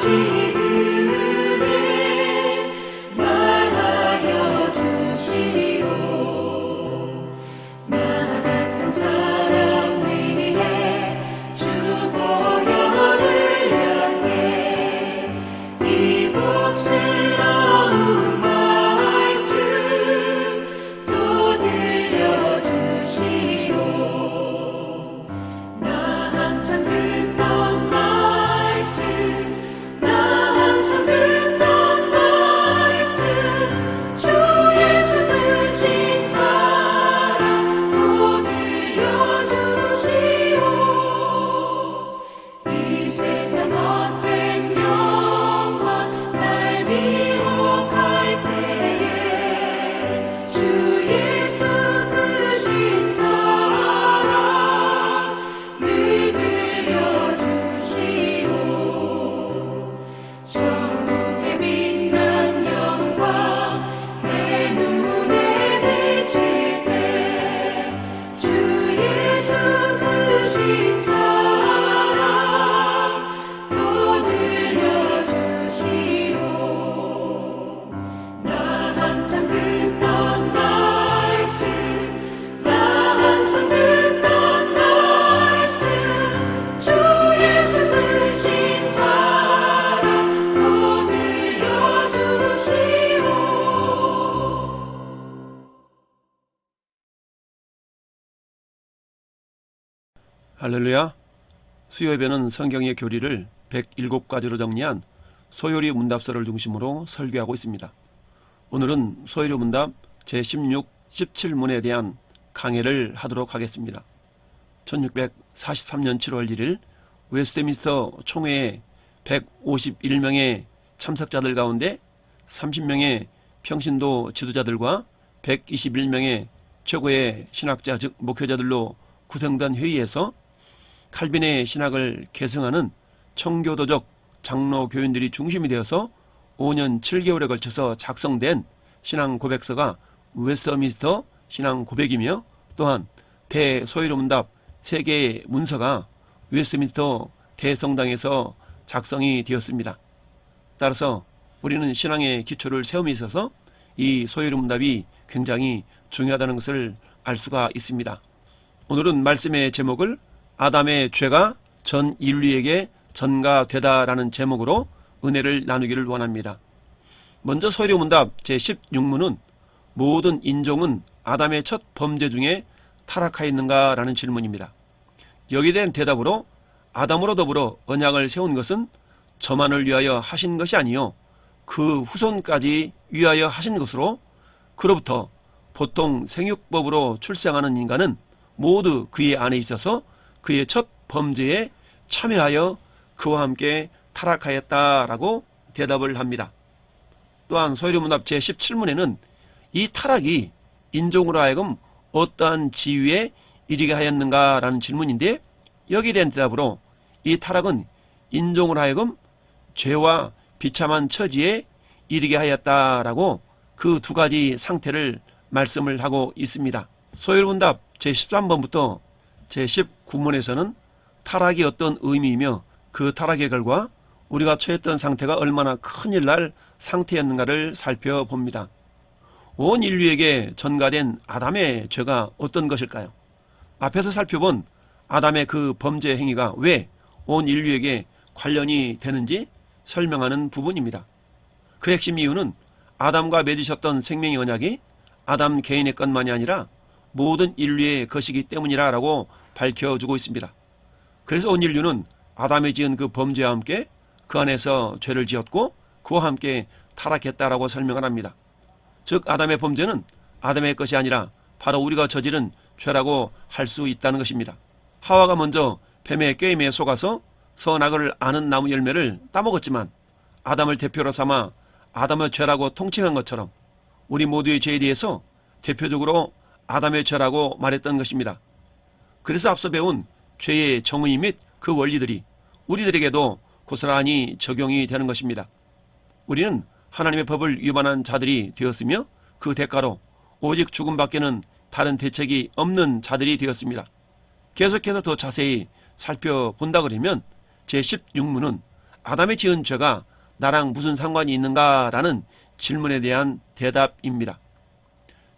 은혜 말하여 주시오. 나 같은 사람 위해 주 보혈을 향해 이 복스러운 말씀 또 들려주시오. 나 항상 듣던 말씀, 나 항상 듣던 말씀, 주 예수 크신 사랑 또 들려주시오. 이 세상 헛된 영광 날 미혹할 때에 주 예수 크신 사랑 늘 들려주시오. 천국의 빛난 영광 내 눈에 비칠 때 주 예수 크신 사랑 또 들려주시오. 나 항상 듣던 말씀, 나 항상 듣던 말씀, 주 예수 크신 사랑 또 들려주시오. 할렐루야. 수요예배는 성경의 교리를 107가지로 정리한 소요리 문답서를 중심으로 설교하고 있습니다. 오늘은 소요리 문답 제16, 17문에 대한 강해를 하도록 하겠습니다. 1643년 7월 1일 웨스트민스터 총회에 151명의 참석자들 가운데 30명의 평신도 지도자들과 121명의 최고의 신학자 즉 목회자들로 구성된 회의에서 칼빈의 신학을 계승하는 청교도적 장로 교인들이 중심이 되어서 5년 7개월에 걸쳐서 작성된 신앙 고백서가 웨스트민스터 신앙 고백이며 또한 대소요리 문답 3개의 문서가 웨스트민스터 대성당에서 작성이 되었습니다. 따라서 우리는 신앙의 기초를 세움에 있어서 이 소요리 문답이 굉장히 중요하다는 것을 알 수가 있습니다. 오늘은 말씀의 제목을 아담의 죄가 전 인류에게 전가되다라는 제목으로 은혜를 나누기를 원합니다. 먼저 소요리 문답 제16문은 모든 인종은 아담의 첫 범죄 중에 타락하였는가 라는 질문입니다. 여기에 대한 대답으로 아담으로 더불어 언약을 세운 것은 저만을 위하여 하신 것이 아니요 그 후손까지 위하여 하신 것으로 그로부터 보통 생육법으로 출생하는 인간은 모두 그의 안에 있어서 그의 첫 범죄에 참여하여 그와 함께 타락하였다라고 대답을 합니다. 또한 소요리 문답 제17문에는 이 타락이 인종으로 하여금 어떠한 지위에 이르게 하였는가 라는 질문인데 여기에 대한 대답으로 이 타락은 인종으로 하여금 죄와 비참한 처지에 이르게 하였다라고 그 두 가지 상태를 말씀을 하고 있습니다. 소요리 문답 제13번부터 제19문에서는 타락이 어떤 의미이며 그 타락의 결과 우리가 처했던 상태가 얼마나 큰일 날 상태였는가를 살펴봅니다. 온 인류에게 전가된 아담의 죄가 어떤 것일까요? 앞에서 살펴본 아담의 그 범죄 행위가 왜 온 인류에게 관련이 되는지 설명하는 부분입니다. 그 핵심 이유는 아담과 맺으셨던 생명의 언약이 아담 개인의 것만이 아니라 모든 인류의 것이기 때문이라고 밝혀주고 있습니다. 그래서 온 인류는 아담이 지은 그 범죄와 함께 그 안에서 죄를 지었고 그와 함께 타락했다라고 설명을 합니다. 즉 아담의 범죄는 아담의 것이 아니라 바로 우리가 저지른 죄라고 할 수 있다는 것입니다. 하와가 먼저 뱀의 꾀임에 속아서 선악을 아는 나무 열매를 따먹었지만 아담을 대표로 삼아 아담의 죄라고 통칭한 것처럼 우리 모두의 죄에 대해서 대표적으로 아담의 죄라고 말했던 것입니다. 그래서 앞서 배운 죄의 정의 및 그 원리들이 우리들에게도 고스란히 적용이 되는 것입니다. 우리는 하나님의 법을 위반한 자들이 되었으며 그 대가로 오직 죽음밖에는 다른 대책이 없는 자들이 되었습니다. 계속해서 더 자세히 살펴본다 그러면 제16문은 아담의 지은 죄가 나랑 무슨 상관이 있는가라는 질문에 대한 대답입니다.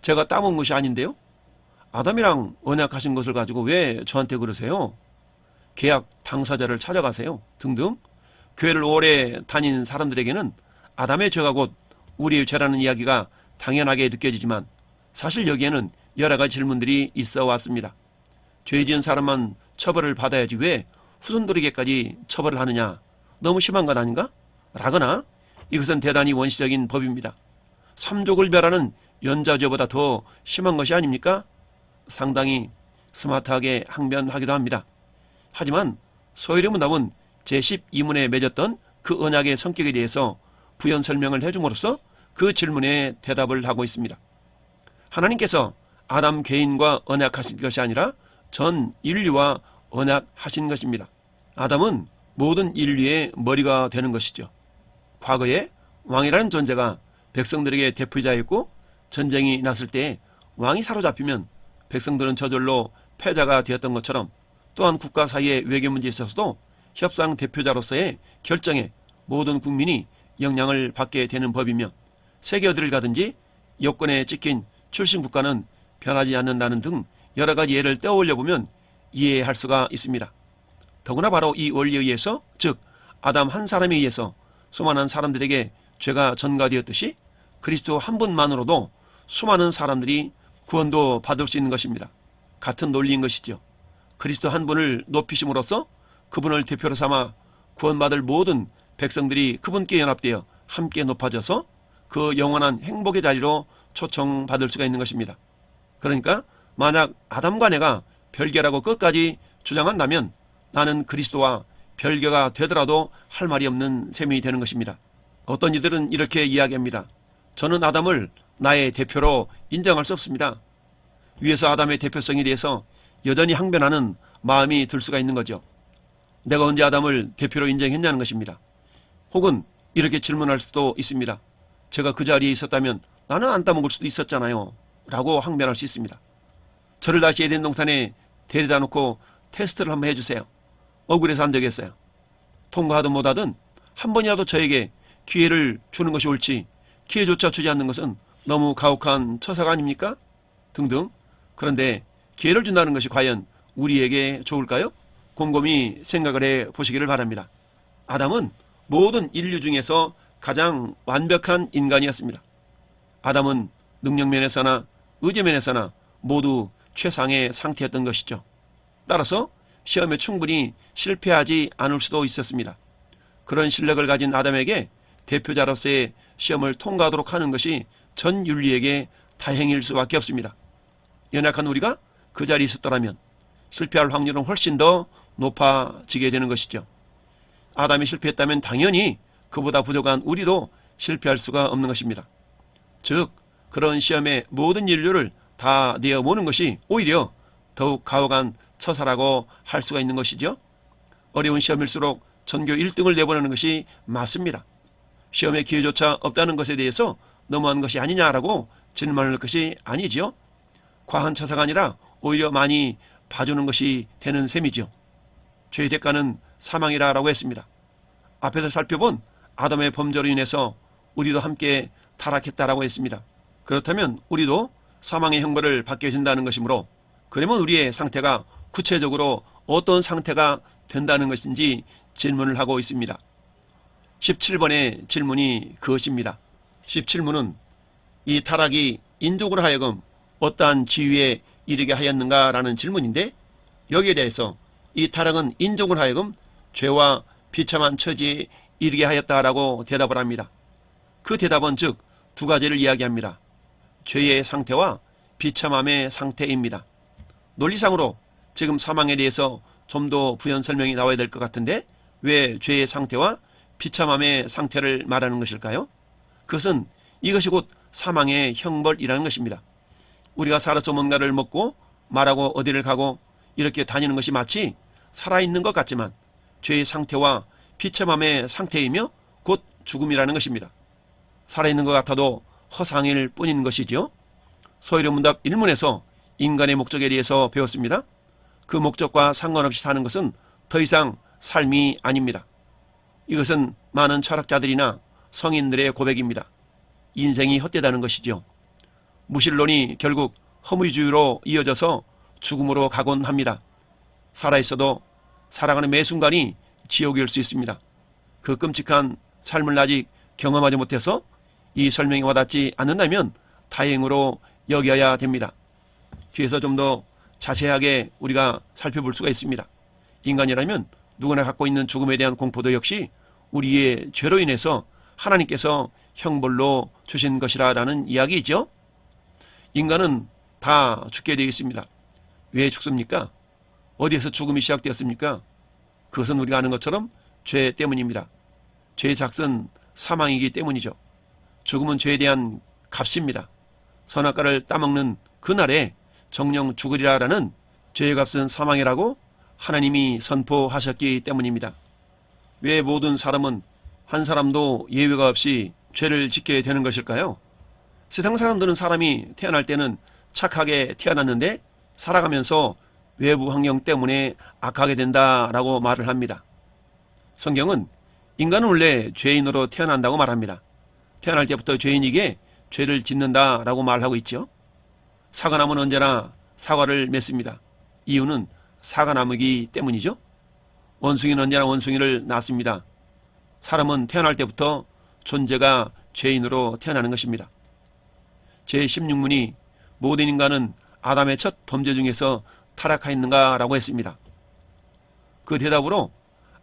제가 따먹은 것이 아닌데요. 아담이랑 언약하신 것을 가지고 왜 저한테 그러세요? 계약 당사자를 찾아가세요. 등등. 교회를 오래 다닌 사람들에게는 아담의 죄가 곧 우리의 죄라는 이야기가 당연하게 느껴지지만 사실 여기에는 여러 가지 질문들이 있어 왔습니다. 죄 지은 사람만 처벌을 받아야지 왜 후손들에게까지 처벌을 하느냐? 너무 심한 것 아닌가? 라거나 이것은 대단히 원시적인 법입니다. 삼족을 멸하는 연좌죄보다 더 심한 것이 아닙니까? 상당히 스마트하게 항변하기도 합니다. 하지만 소요리 문답은 제12문에 맺었던 그 언약의 성격에 대해서 부연 설명을 해줌으로써 그 질문에 대답을 하고 있습니다. 하나님께서 아담 개인과 언약하신 것이 아니라 전 인류와 언약하신 것입니다. 아담은 모든 인류의 머리가 되는 것이죠. 과거에 왕이라는 존재가 백성들에게 대표자였고 전쟁이 났을 때 왕이 사로잡히면 백성들은 저절로 패자가 되었던 것처럼 또한 국가 사이의 외교 문제에 있어서도 협상 대표자로서의 결정에 모든 국민이 영향을 받게 되는 법이며 세계 어디를 가든지 여권에 찍힌 출신 국가는 변하지 않는다는 등 여러 가지 예를 떠올려 보면 이해할 수가 있습니다. 더구나 바로 이 원리에 의해서 즉 아담 한 사람에 의해서 수많은 사람들에게 죄가 전가되었듯이 그리스도 한 분만으로도 수많은 사람들이 구원도 받을 수 있는 것입니다. 같은 논리인 것이죠. 그리스도 한 분을 높이심으로써 그분을 대표로 삼아 구원받을 모든 백성들이 그분께 연합되어 함께 높아져서 그 영원한 행복의 자리로 초청받을 수가 있는 것입니다. 그러니까 만약 아담과 내가 별개라고 끝까지 주장한다면 나는 그리스도와 별개가 되더라도 할 말이 없는 셈이 되는 것입니다. 어떤 이들은 이렇게 이야기합니다. 저는 아담을 나의 대표로 인정할 수 없습니다. 위에서 아담의 대표성에 대해서 여전히 항변하는 마음이 들 수가 있는 거죠. 내가 언제 아담을 대표로 인정했냐는 것입니다. 혹은 이렇게 질문할 수도 있습니다. 제가 그 자리에 있었다면 나는 안 따먹을 수도 있었잖아요. 라고 항변할 수 있습니다. 저를 다시 에덴 동산에 데려다 놓고 테스트를 한번 해주세요. 억울해서 안 되겠어요. 통과하든 못하든 한 번이라도 저에게 기회를 주는 것이 옳지 기회조차 주지 않는 것은 너무 가혹한 처사가 아닙니까? 등등. 그런데 기회를 준다는 것이 과연 우리에게 좋을까요? 곰곰이 생각을 해 보시기를 바랍니다. 아담은 모든 인류 중에서 가장 완벽한 인간이었습니다. 아담은 능력면에서나 의지면에서나 모두 최상의 상태였던 것이죠. 따라서 시험에 충분히 실패하지 않을 수도 있었습니다. 그런 실력을 가진 아담에게 대표자로서의 시험을 통과하도록 하는 것이 전 인류에게 다행일 수밖에 없습니다. 연약한 우리가 그 자리에 있었더라면 실패할 확률은 훨씬 더 높아지게 되는 것이죠. 아담이 실패했다면 당연히 그보다 부족한 우리도 실패할 수가 없는 것입니다. 즉 그런 시험에 모든 인류를 다 내어보는 것이 오히려 더욱 가혹한 처사라고 할 수가 있는 것이죠. 어려운 시험일수록 전교 1등을 내보내는 것이 맞습니다. 시험의 기회조차 없다는 것에 대해서 너무한 것이 아니냐라고 질문할 것이 아니지요. 과한 처사가 아니라 오히려 많이 봐주는 것이 되는 셈이죠. 죄의 대가는 사망이라고 했습니다. 앞에서 살펴본 아담의 범죄로 인해서 우리도 함께 타락했다라고 했습니다. 그렇다면 우리도 사망의 형벌을 받게 된다는 것이므로 그러면 우리의 상태가 구체적으로 어떤 상태가 된다는 것인지 질문을 하고 있습니다. 17번의 질문이 그것입니다. 17문은 이 타락이 인족으로 하여금 어떠한 지위에 이르게 하였는가라는 질문인데 여기에 대해서 이 타락은 인족으로 하여금 죄와 비참한 처지에 이르게 하였다라고 대답을 합니다. 그 대답은 즉 두 가지를 이야기합니다. 죄의 상태와 비참함의 상태입니다. 논리상으로 지금 사망에 대해서 좀 더 부연 설명이 나와야 될 것 같은데 왜 죄의 상태와 비참함의 상태를 말하는 것일까요? 그것은 이것이 곧 사망의 형벌이라는 것입니다. 우리가 살아서 뭔가를 먹고 말하고 어디를 가고 이렇게 다니는 것이 마치 살아있는 것 같지만 죄의 상태와 비참함의 상태이며 곧 죽음이라는 것입니다. 살아있는 것 같아도 허상일 뿐인 것이죠. 소요리 문답 1문에서 인간의 목적에 대해서 배웠습니다. 그 목적과 상관없이 사는 것은 더 이상 삶이 아닙니다. 이것은 많은 철학자들이나 성인들의 고백입니다. 인생이 헛되다는 것이죠. 무신론이 결국 허무주의로 이어져서 죽음으로 가곤 합니다. 살아있어도 살아가는 매 순간이 지옥일 수 있습니다. 그 끔찍한 삶을 아직 경험하지 못해서 이 설명이 와닿지 않는다면 다행으로 여겨야 됩니다. 뒤에서 좀 더 자세하게 우리가 살펴볼 수가 있습니다. 인간이라면 누구나 갖고 있는 죽음에 대한 공포도 역시 우리의 죄로 인해서 하나님께서 형벌로 주신 것이라는 이야기이죠. 인간은 다 죽게 되어 있습니다. 왜 죽습니까? 어디에서 죽음이 시작되었습니까? 그것은 우리가 아는 것처럼 죄 때문입니다. 죄의 작은 사망이기 때문이죠. 죽음은 죄에 대한 값입니다. 선악과를 따먹는 그날에 정령 죽으리라라는 죄의 값은 사망이라고 하나님이 선포하셨기 때문입니다. 왜 모든 사람은 한 사람도 예외가 없이 죄를 짓게 되는 것일까요? 세상 사람들은 사람이 태어날 때는 착하게 태어났는데 살아가면서 외부 환경 때문에 악하게 된다라고 말을 합니다. 성경은 인간은 원래 죄인으로 태어난다고 말합니다. 태어날 때부터 죄인에게 죄를 짓는다라고 말하고 있죠. 사과나무는 언제나 사과를 맺습니다. 이유는 사과나무이기 때문이죠. 원숭이는 언제나 원숭이를 낳습니다. 사람은 태어날 때부터 존재가 죄인으로 태어나는 것입니다. 제16문이 모든 인간은 아담의 첫 범죄 중에서 타락하였는가라고 했습니다. 그 대답으로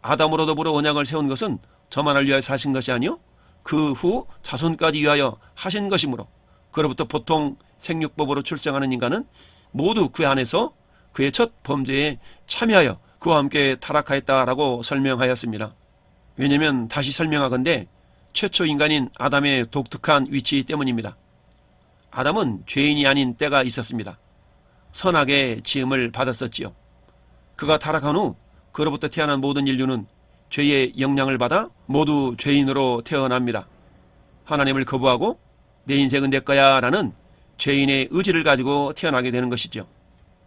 아담으로 더불어 언약을 세운 것은 저만을 위하여 하신 것이 아니요 그 후 자손까지 위하여 하신 것이므로 그로부터 보통 생육법으로 출생하는 인간은 모두 그 안에서 그의 첫 범죄에 참여하여 그와 함께 타락하였다라고 설명하였습니다. 왜냐하면 다시 설명하건대 최초 인간인 아담의 독특한 위치 때문입니다. 아담은 죄인이 아닌 때가 있었습니다. 선악의 지음을 받았었지요. 그가 타락한 후 그로부터 태어난 모든 인류는 죄의 영향을 받아 모두 죄인으로 태어납니다. 하나님을 거부하고 내 인생은 내 거야 라는 죄인의 의지를 가지고 태어나게 되는 것이죠.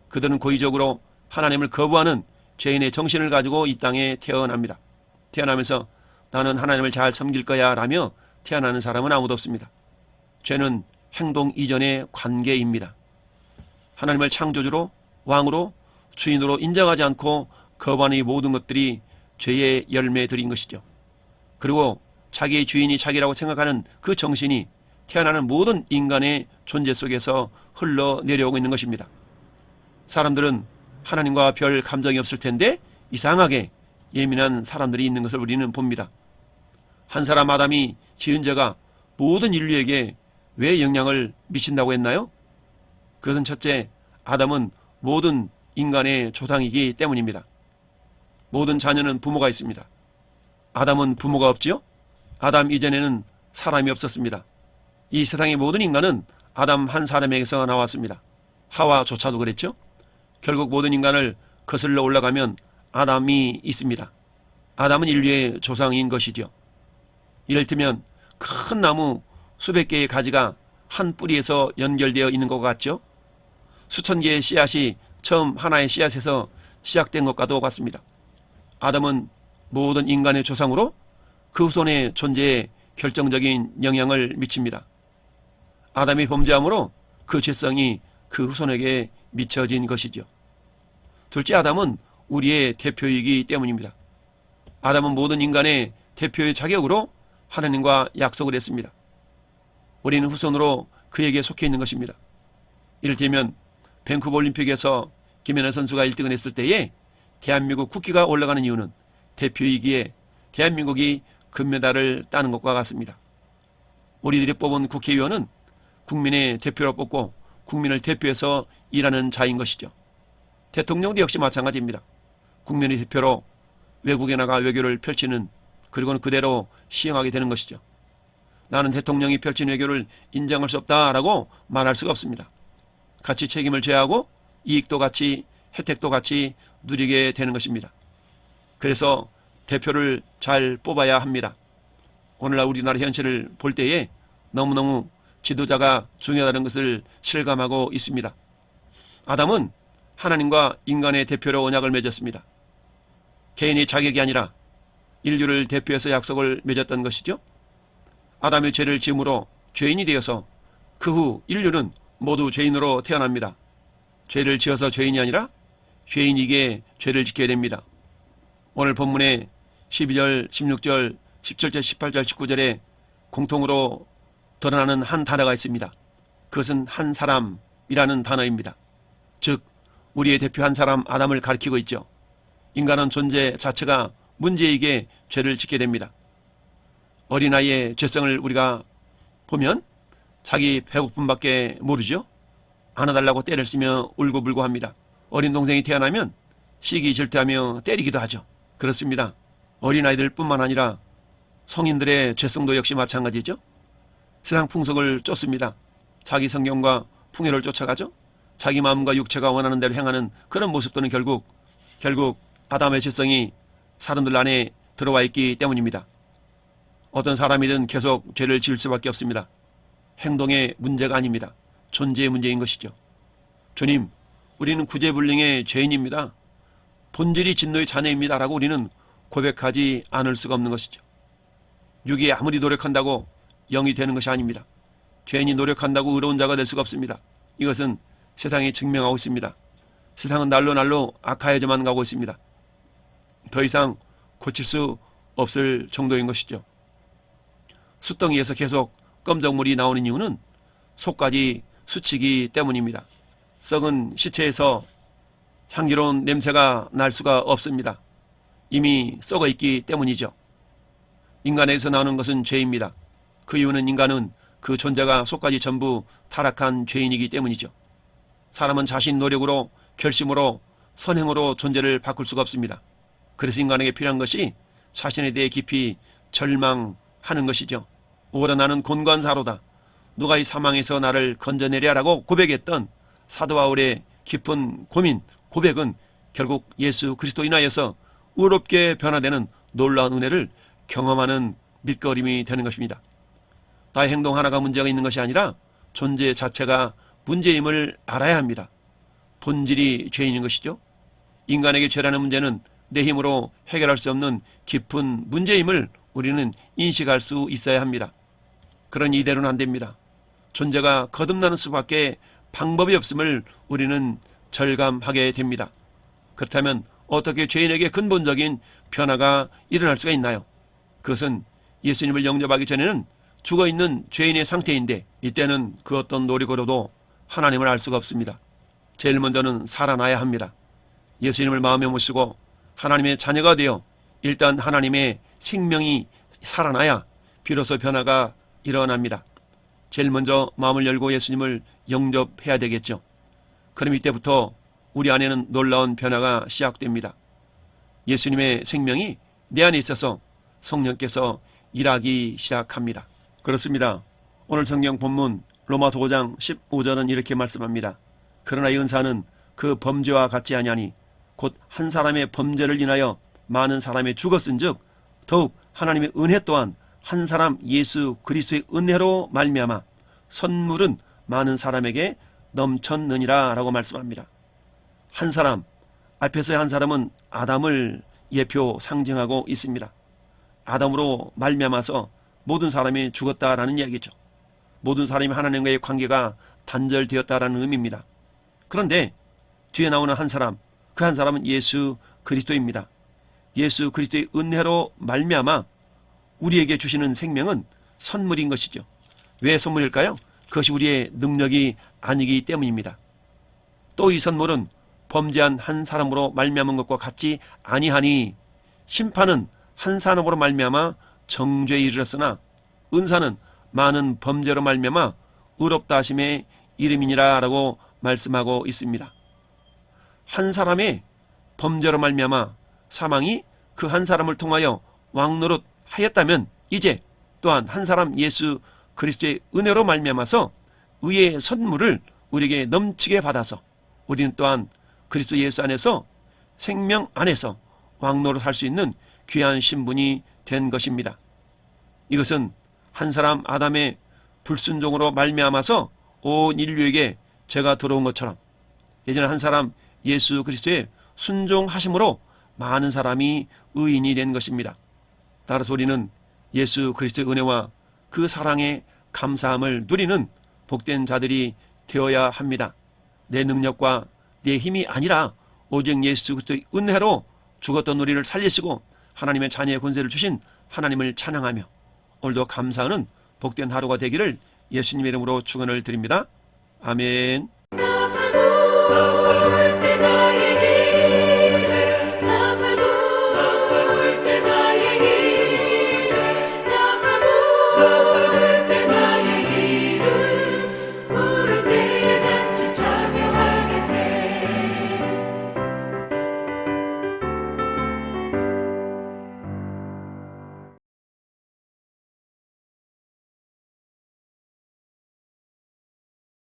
그들은 고의적으로 하나님을 거부하는 죄인의 정신을 가지고 이 땅에 태어납니다. 태어나면서 나는 하나님을 잘 섬길 거야 라며 태어나는 사람은 아무도 없습니다. 죄는 행동 이전의 관계입니다. 하나님을 창조주로 왕으로 주인으로 인정하지 않고 거부하는 이 모든 것들이 죄의 열매들인 것이죠. 그리고 자기의 주인이 자기라고 생각하는 그 정신이 태어나는 모든 인간의 존재 속에서 흘러내려오고 있는 것입니다. 사람들은 하나님과 별 감정이 없을 텐데 이상하게 예민한 사람들이 있는 것을 우리는 봅니다. 한 사람 아담이 지은 죄가 모든 인류에게 왜 영향을 미친다고 했나요? 그것은 첫째, 아담은 모든 인간의 조상이기 때문입니다. 모든 자녀는 부모가 있습니다. 아담은 부모가 없지요? 아담 이전에는 사람이 없었습니다. 이 세상의 모든 인간은 아담 한 사람에게서 나왔습니다. 하와조차도 그랬죠? 결국 모든 인간을 거슬러 올라가면 아담이 있습니다. 아담은 인류의 조상인 것이죠. 이를테면 큰 나무 수백 개의 가지가 한 뿌리에서 연결되어 있는 것 같죠? 수천 개의 씨앗이 처음 하나의 씨앗에서 시작된 것과도 같습니다. 아담은 모든 인간의 조상으로 그 후손의 존재에 결정적인 영향을 미칩니다. 아담이 범죄함으로 그 죄성이 그 후손에게 미쳐진 것이죠. 둘째, 아담은 우리의 대표이기 때문입니다. 아담은 모든 인간의 대표의 자격으로 하나님과 약속을 했습니다. 우리는 후손으로 그에게 속해 있는 것입니다. 이를테면 밴쿠버 올림픽에서 김연아 선수가 1등을 했을 때에 대한민국 국기가 올라가는 이유는 대표이기에 대한민국이 금메달을 따는 것과 같습니다. 우리들이 뽑은 국회의원은 국민의 대표로 뽑고 국민을 대표해서 일하는 자인 것이죠. 대통령도 역시 마찬가지입니다. 국민의 대표로 외국에 나가 외교를 펼치는, 그리고는 그대로 시행하게 되는 것이죠. 나는 대통령이 펼친 외교를 인정할 수 없다라고 말할 수가 없습니다. 같이 책임을 져야하고 이익도 같이 혜택도 같이 누리게 되는 것입니다. 그래서 대표를 잘 뽑아야 합니다. 오늘날 우리나라 현실을 볼 때에 너무너무 지도자가 중요하다는 것을 실감하고 있습니다. 아담은 하나님과 인간의 대표로 언약을 맺었습니다. 개인의 자격이 아니라 인류를 대표해서 약속을 맺었던 것이죠. 아담의 죄를 지음으로 죄인이 되어서 그 후 인류는 모두 죄인으로 태어납니다. 죄를 지어서 죄인이 아니라 죄인이기에 죄를 지켜야 됩니다. 오늘 본문에 12절, 16절, 17절, 18절, 19절에 공통으로 드러나는 한 단어가 있습니다. 그것은 한 사람이라는 단어입니다. 즉 우리의 대표 한 사람 아담을 가리키고 있죠. 인간은 존재 자체가 문제이기에 죄를 짓게 됩니다. 어린아이의 죄성을 우리가 보면 자기 배고픔밖에 모르죠. 안아달라고 때를 쓰며 울고불고 합니다. 어린 동생이 태어나면 시기 질투하며 때리기도 하죠. 그렇습니다. 어린아이들 뿐만 아니라 성인들의 죄성도 역시 마찬가지죠. 세상 풍속을 쫓습니다. 자기 성경과 풍요를 쫓아가죠. 자기 마음과 육체가 원하는 대로 행하는 그런 모습들은 결국 아담의 죄성이 사람들 안에 들어와 있기 때문입니다. 어떤 사람이든 계속 죄를 지을 수밖에 없습니다. 행동의 문제가 아닙니다. 존재의 문제인 것이죠. 주님, 우리는 구제불능의 죄인입니다. 본질이 진노의 자녀입니다. 라고 우리는 고백하지 않을 수가 없는 것이죠. 육이 아무리 노력한다고 영이 되는 것이 아닙니다. 죄인이 노력한다고 의로운 자가 될 수가 없습니다. 이것은 세상이 증명하고 있습니다. 세상은 날로 악화해져만 가고 있습니다. 더 이상 고칠 수 없을 정도인 것이죠. 숯덩이에서 계속 검정물이 나오는 이유는 속까지 스치기 때문입니다. 썩은 시체에서 향기로운 냄새가 날 수가 없습니다. 이미 썩어 있기 때문이죠. 인간에서 나오는 것은 죄입니다. 그 이유는 인간은 그 존재가 속까지 전부 타락한 죄인이기 때문이죠. 사람은 자신 노력으로, 결심으로, 선행으로 존재를 바꿀 수가 없습니다. 그래서 인간에게 필요한 것이 자신에 대해 깊이 절망하는 것이죠. 오라 나는 곤관사로다. 누가 이 사망에서 나를 건져내랴 라고 고백했던 사도 바울의 깊은 고민, 고백은 결국 예수 그리스도 인하여서 의롭게 변화되는 놀라운 은혜를 경험하는 밑거림이 되는 것입니다. 나의 행동 하나가 문제가 있는 것이 아니라 존재 자체가 문제임을 알아야 합니다. 본질이 죄인인 것이죠. 인간에게 죄라는 문제는 내 힘으로 해결할 수 없는 깊은 문제임을 우리는 인식할 수 있어야 합니다. 그러니 이대로는 안 됩니다. 존재가 거듭나는 수밖에 방법이 없음을 우리는 절감하게 됩니다. 그렇다면 어떻게 죄인에게 근본적인 변화가 일어날 수가 있나요? 그것은 예수님을 영접하기 전에는 죽어있는 죄인의 상태인데 이때는 그 어떤 노력으로도 하나님을 알 수가 없습니다. 제일 먼저는 살아나야 합니다. 예수님을 마음에 모시고 하나님의 자녀가 되어 일단 하나님의 생명이 살아나야 비로소 변화가 일어납니다. 제일 먼저 마음을 열고 예수님을 영접해야 되겠죠. 그럼 이때부터 우리 안에는 놀라운 변화가 시작됩니다. 예수님의 생명이 내 안에 있어서 성령께서 일하기 시작합니다. 그렇습니다. 오늘 성경 본문 로마서 5장 15절은 이렇게 말씀합니다. 그러나 이 은사는 그 범죄와 같지 아니하니 곧 한 사람의 범죄를 인하여 많은 사람이 죽었은즉 더욱 하나님의 은혜 또한 한 사람 예수 그리스도의 은혜로 말미암아 선물은 많은 사람에게 넘쳤느니라 라고 말씀합니다. 한 사람, 앞에서의 한 사람은 아담을 예표 상징하고 있습니다. 아담으로 말미암아서 모든 사람이 죽었다라는 이야기죠. 모든 사람이 하나님과의 관계가 단절되었다라는 의미입니다. 그런데 뒤에 나오는 한 사람, 그 한 사람은 예수 그리스도입니다. 예수 그리스도의 은혜로 말미암아 우리에게 주시는 생명은 선물인 것이죠. 왜 선물일까요? 그것이 우리의 능력이 아니기 때문입니다. 또 이 선물은 범죄한 한 사람으로 말미암은 것과 같지 아니하니 심판은 한 사람으로 말미암아 정죄에 이르렀으나 은사는 많은 범죄로 말미암아 의롭다 하심의 이름이니라 라고 말씀하고 있습니다. 한 사람의 범죄로 말미암아 사망이 그 한 사람을 통하여 왕노릇 하였다면 이제 또한 한 사람 예수 그리스도의 은혜로 말미암아서 의의 선물을 우리에게 넘치게 받아서 우리는 또한 그리스도 예수 안에서 생명 안에서 왕노릇 할 수 있는 귀한 신분이 된 것입니다. 이것은 한 사람 아담의 불순종으로 말미암아서 온 인류에게 죄가 들어온 것처럼 예전에 한 사람 예수 그리스도의 순종하심으로 많은 사람이 의인이 된 것입니다. 따라서 우리는 예수 그리스도의 은혜와 그 사랑의 감사함을 누리는 복된 자들이 되어야 합니다. 내 능력과 내 힘이 아니라 오직 예수 그리스도의 은혜로 죽었던 우리를 살리시고 하나님의 자녀의 권세를 주신 하나님을 찬양하며 오늘도 감사하는 복된 하루가 되기를 예수님의 이름으로 축원을 드립니다. 아멘.